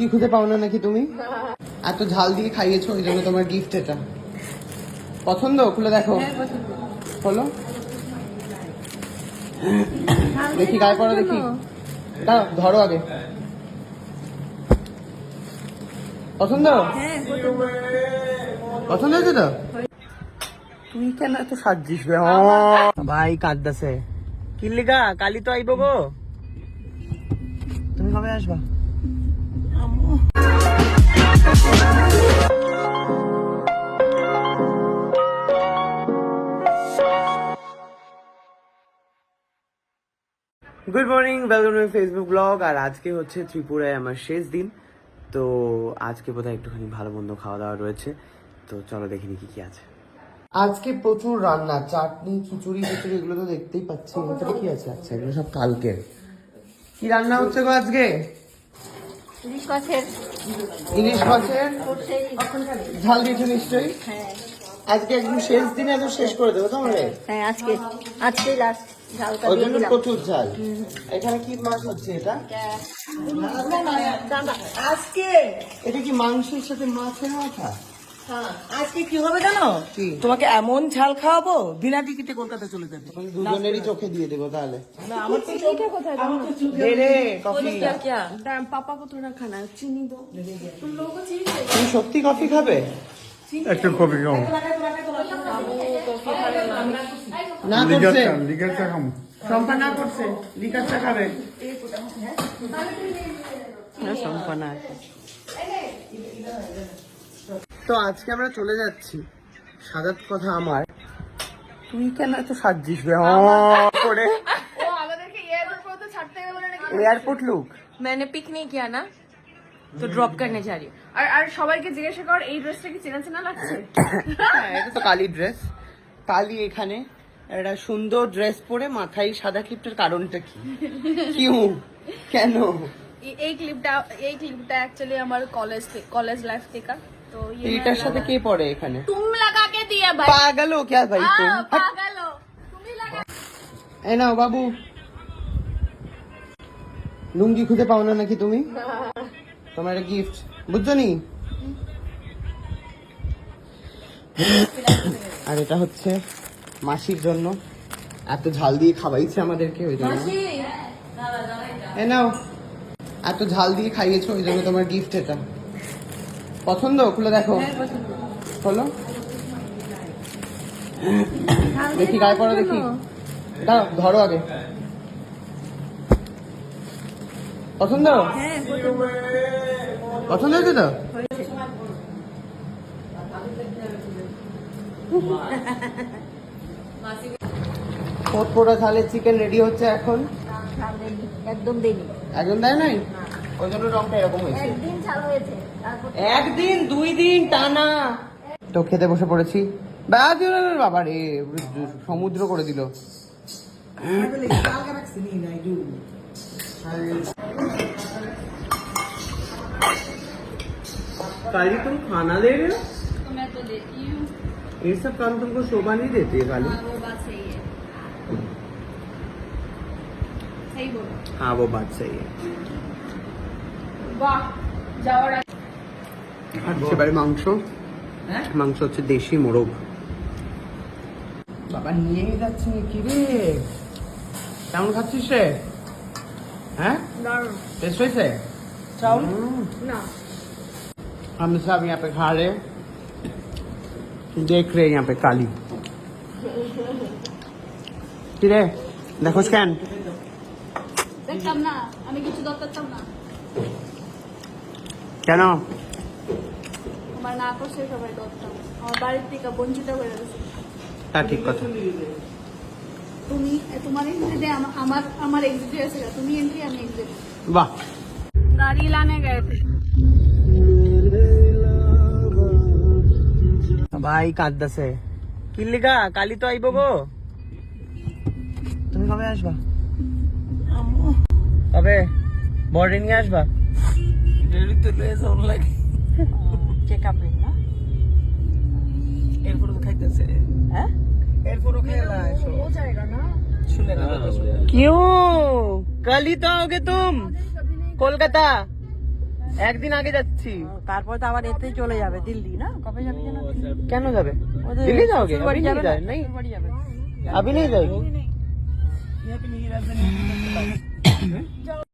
লুঙ্গি খুঁজে পাও না নাকি তুমি? এত ঝাল দিয়ে খাইয়েছো, ওই জন্য তোমার গিফট এটা। পছন্দ? খুলে দেখো। হলো দেখি, গায়ে পড়া দেখি। দাও, ধরো আগে। পছন্দ? পছন্দ হয়েছে তো? তুই কেন এত সাজিস রে? ভাই কাঁদতেছে। কি লিগা? কালি তো আইব গো। তুমি কবে আসবা? Good morning, welcome to Facebook blog. আর আজকে হচ্ছে ত্রিপুরায় আমার শেষ দিন। তো আজকে বোধহয় একটুখানি ভালো মন্দ খাওয়া দাওয়া রয়েছে, তো চলো দেখিনি কি কি আছে। আজকে প্রচুর রান্না, চাটনি, খিচুড়ি এগুলো তো দেখতেই পাচ্ছি। এটা কি আছে? আচ্ছা, এগুলো সব কালকের। কি রান্না হচ্ছে গো আজকে? ইলিশ মাছের ঝাল দিয়েছো নিশ্চয়ই? আজকে একদম শেষ দিনে একদম শেষ করে দেবো তোমার? হ্যাঁ, আজকে লাস্ট ঝালটা ওই দিয়ে জন্য দিলাম। প্রচুর ঝাল। এখানে কি মাছ হচ্ছে এটা? আজকে এটা কি মাংসের সাথে মাছের মাথা? আজকে কি হবে জানো? কি? তোমাকে এমন ঝাল খাওয়াবো, বিনা টিকিটে কলকাতা চলে যাবে। আমি দুজনেরই চোখে দিয়ে দেবো তাহলে। না, আমার তো আমার তো চোখ- দে রে কফি। পাপা কো থোড়া খানা চিনি দো। তুমি সত্যি কফি খাবে? একটু কফি খাও, না করছে লিগার চা খাম। সম্পা না করছে, লিকার চা খাবে। সম্পা না। তো আজকে আমরা চলে যাচ্ছি। সাজাত কথা আমার, তুই কেন এত সাজিস রে? করে ও আমাদেরকে এয়ারপোর্ট পর্যন্ত ছাড়তে হবে বলে নাকি? Airport look. मैंने पिक नहीं किया ना, तो ड्रॉप करने जा रही हूँ। আর সবাইকে জিজ্ঞাসা কর এই ড্রেসটা কি চেনা চেনা লাগছে? হ্যাঁ, এটা তো কালি ড্রেস। কালি এখানে একটা সুন্দর ড্রেস পরে মাথায় সাদা ক্লিপটার কারণটা কি? কিউ? কেন? এই ক্লিপটা অ্যাকচুয়ালি আমার কলেজ লাইফ থেকে। তো এইটার সাথে কে পড়ে এখানে? तुम लगा के दिया भाई। পাগল हो क्या भाई तुम? पागल हो तुम ही लगा। এই নাও বাবু, লুঙ্গি খুঁজে পাও না নাকি তুমি? তোমার একটা গিফট, বুঝছো নি? আর এটা হচ্ছে মাসির জন্য। এত ঝাল দিয়ে খাওয়াইছে আমাদেরকে, ওই জন্য। এই নাও, এত ঝাল দিয়ে খাইয়েছো, ওই জন্য তোমার গিফট এটা। পছন্দ? খুলে দেখো। হলো দেখি, গায়ে পড়া দেখি। দাও, ধরো আগে। পছন্দ? পছন্দ হয়েছে তো? পোড়া ঝালের চিকেন রেডি হচ্ছে এখন। একদম দেনি। একদম দেয় নাই, ওই জন্য রংটা এরকম হয়েছে। একদিন চালু হয়েছে, তারপর একদিন 2 দিন টানা। তো খেতে বসে পড়েছি। বাবা রে, সমুদ্র করে দিল। काली तुम खाना दे रहे हो? मैं तो देती हूँ। ये सब काम तुमको शोभा नहीं देती है काली? वो बात सही है, सही बोलो। हाँ वो बात सही है। वाह যাওয়ার সেবারে মাংস, মাংস হচ্ছে দেশি মোরগ। বাবা নিয়ে যাচ্ছে কি রে? কেমন খাচ্ছিস রে? হ্যাঁ, টেস্ট হয়েছে? চাউল না हम सब यहाँ पे खा रहे, देख रहे यहाँ पे काली। কি রে দেখো স্ক্যান। দেখতাম না, আমি কিছু দরকারতাম না। কেন? আমার না করছে সবাই দরকার, আমার বাড়ির থেকে বঞ্চিত হয়ে গেছে। তা ঠিক কথা। তুমি তোমার এন্ট্রি আমার এক্সিট আছে, তুমি এন্ট্রি আমি এক্সিট। বাহ, गाड़ी लाने गए थे। ভাই কাঁদতেছে। কি লিগা? কালি তো আইব গো। তুমি কবে আসবা? কবে বোর্ডিং এ আসবা? ডেলি তো লয়ে যাওয়ার লাগে। চেক আপ না এরপরে তো খাইতেছে। হ্যাঁ, এরপরও খেলা हो जाएगा ना। শুনে না क्यों? कल ही तो आओगे तुम कोलकाता? একদিন আগে যাচ্ছি। তারপর তো আবার এতেই চলে যাবে দিল্লি না, কবে যাবে যেন? কেন যাবে? ওদের দিল্লি যাওগে? শ্বশুর বাড়ি अभी যাবে नहीं না? जाए नहीं, শ্বশুর বাড়ি যাবে। अभी नहीं जाएगी।